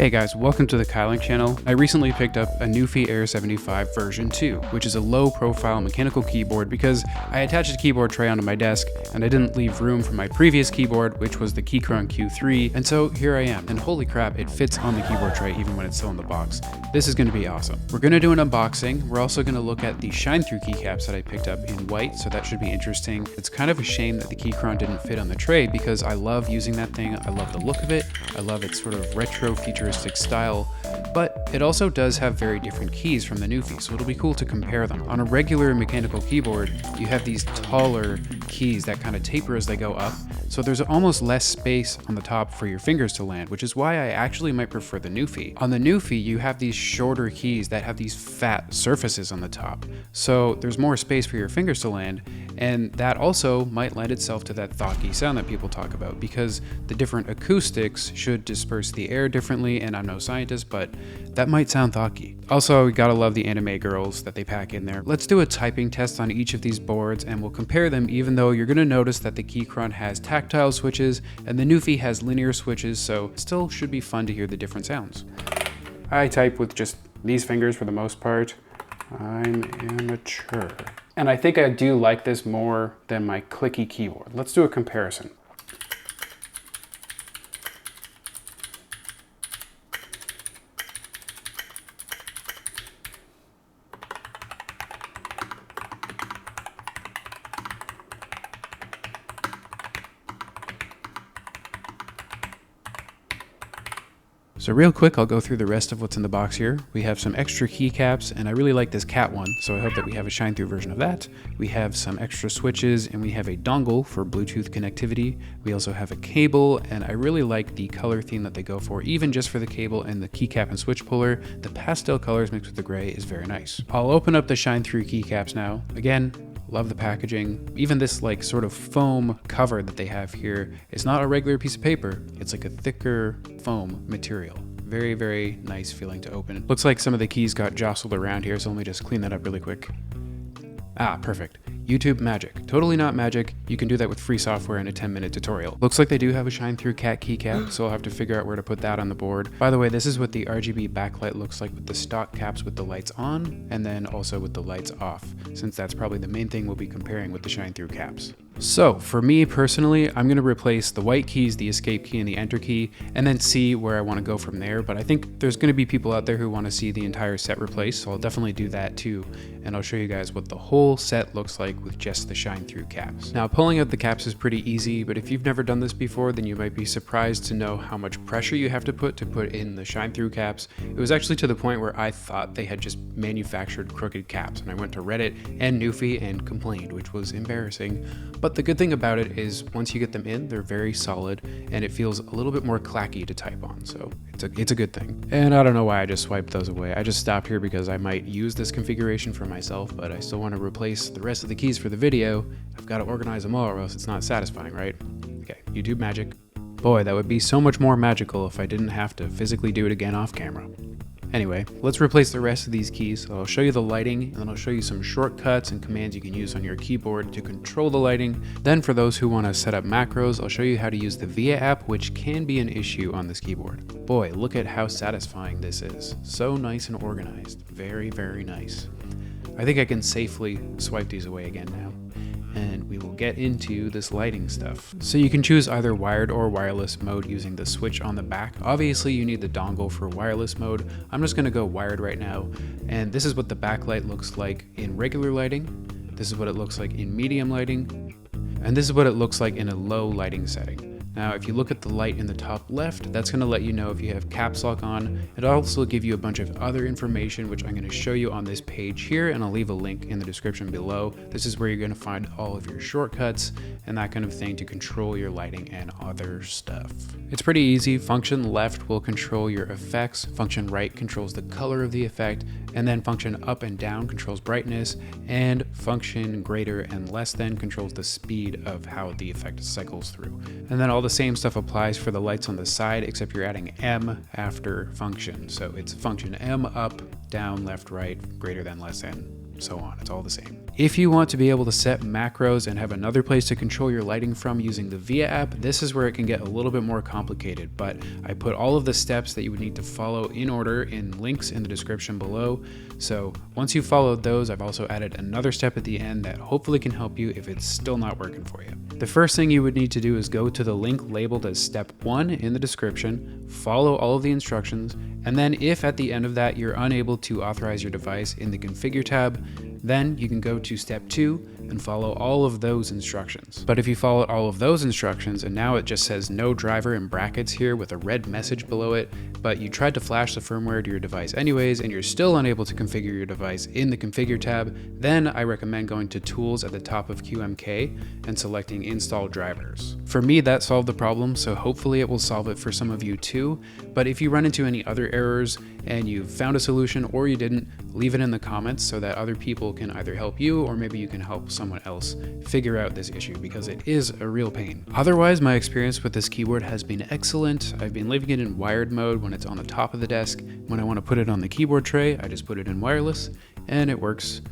Hey guys, welcome to the Kyling channel. I recently picked up a NuPhy Air 75 version 2, which is a low profile mechanical keyboard because I attached a keyboard tray onto my desk and I didn't leave room for my previous keyboard, which was the Keychron Q3, and so here I am. And holy crap, it fits on the keyboard tray even when it's still in the box. This is going to be awesome. We're going to do an unboxing. We're also going to look at the shine through keycaps that I picked up in white, so that should be interesting. It's kind of a shame that the Keychron didn't fit on the tray because I love using that thing. I love the look of it. I love its sort of retro futuristic style, but it also does have very different keys from the NuPhy, so it'll be cool to compare them. On a regular mechanical keyboard, you have these taller keys that kind of taper as they go up, so there's almost less space on the top for your fingers to land, which is why I actually might prefer the NuPhy. On the NuPhy, you have these shorter keys that have these fat surfaces on the top, so there's more space for your fingers to land, and that also might lend itself to that thocky sound that people talk about, because the different acoustics should disperse the air differently, and I'm no scientist, but that might sound thocky. Also, we gotta love the anime girls that they pack in there. Let's do a typing test on each of these boards and we'll compare them, even though you're gonna notice that the Keychron has tactile switches and the NuPhy has linear switches, so still should be fun to hear the different sounds. I type with just these fingers for the most part. I'm amateur. And I think I do like this more than my clicky keyboard. Let's do a comparison. So real quick, I'll go through the rest of what's in the box here. We have some extra keycaps, and I really like this cat one, so I hope that we have a shine through version of that. We have some extra switches, and we have a dongle for Bluetooth connectivity. We also have a cable, and I really like the color theme that they go for, even just for the cable and the keycap and switch puller. The pastel colors mixed with the gray is very nice. I'll open up the shine through keycaps now. Again, love the packaging. Even this like sort of foam cover that they have here, it's not a regular piece of paper. It's like a thicker foam material. Very, very nice feeling to open. Looks like some of the keys got jostled around here, so let me just clean that up really quick. Ah, perfect. YouTube magic. Totally not magic. You can do that with free software in a 10-minute tutorial. Looks like they do have a shine through cat keycap, so I'll have to figure out where to put that on the board. By the way, this is what the RGB backlight looks like with the stock caps with the lights on, and then also with the lights off, since that's probably the main thing we'll be comparing with the shine through caps. So for me personally, I'm gonna replace the white keys, the escape key and the enter key, and then see where I wanna go from there. But I think there's gonna be people out there who wanna see the entire set replaced, so I'll definitely do that too. And I'll show you guys what the whole set looks like with just the shine through caps. Now, pulling out the caps is pretty easy, but if you've never done this before, then you might be surprised to know how much pressure you have to put in the shine through caps. It was actually to the point where I thought they had just manufactured crooked caps, and I went to Reddit and NuPhy and complained, which was embarrassing. But the good thing about it is once you get them in, they're very solid and it feels a little bit more clacky to type on, so it's a good thing. And I don't know why I just swiped those away. I just stopped here because I might use this configuration for myself, but I still want to replace the rest of the keys for the video. I've got to organize them all or else it's not satisfying, right? Okay, YouTube magic. Boy, that would be so much more magical if I didn't have to physically do it again off camera. Anyway, let's replace the rest of these keys. So I'll show you the lighting, and then I'll show you some shortcuts and commands you can use on your keyboard to control the lighting. Then for those who want to set up macros, I'll show you how to use the VIA app, which can be an issue on this keyboard. Boy, look at how satisfying this is. So nice and organized. Very, very nice. I think I can safely swipe these away again now. And we will get into this lighting stuff. So you can choose either wired or wireless mode using the switch on the back. Obviously you need the dongle for wireless mode. I'm just gonna go wired right now. And this is what the backlight looks like in regular lighting. This is what it looks like in medium lighting. And this is what it looks like in a low lighting setting. Now, if you look at the light in the top left, that's going to let you know if you have caps lock on. It'll also give you a bunch of other information, which I'm going to show you on this page here, and I'll leave a link in the description below. This is where you're going to find all of your shortcuts and that kind of thing to control your lighting and other stuff. It's pretty easy. Function left will control your effects, function right controls the color of the effect, and then function up and down controls brightness, and function greater and less than controls the speed of how the effect cycles through. And then all the same stuff applies for the lights on the side, except you're adding M after function. So it's function M, up, down, left, right, greater than, less than, so on. It's all the same. If you want to be able to set macros and have another place to control your lighting from using the Via app, this is where it can get a little bit more complicated, but I put all of the steps that you would need to follow in order in links in the description below. So once you've followed those, I've also added another step at the end that hopefully can help you if it's still not working for you. The first thing you would need to do is go to the link labeled as step 1 in the description, follow all of the instructions, and then if at the end of that you're unable to authorize your device in the configure tab, then you can go to step 2 and follow all of those instructions. But if you follow all of those instructions and now it just says no driver in brackets here with a red message below it, but you tried to flash the firmware to your device anyways and you're still unable to configure your device in the configure tab, then I recommend going to tools at the top of QMK and selecting install drivers. For me, that solved the problem, so hopefully it will solve it for some of you too. But if you run into any other errors and you found a solution or you didn't, leave it in the comments so that other people can either help you or maybe you can help someone else figure out this issue, because it is a real pain. Otherwise, my experience with this keyboard has been excellent. I've been leaving it in wired mode when it's on the top of the desk. When I want to put it on the keyboard tray, I just put it in wireless and it works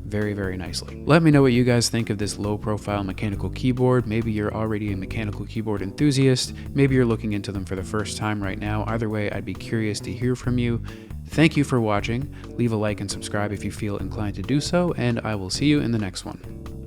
very, very nicely. Let me know what you guys think of this low profile mechanical keyboard. Maybe you're already a mechanical keyboard enthusiast. Maybe you're looking into them for the first time right now. Either way, I'd be curious to hear from you. Thank you for watching. Leave a like and subscribe if you feel inclined to do so, and I will see you in the next one.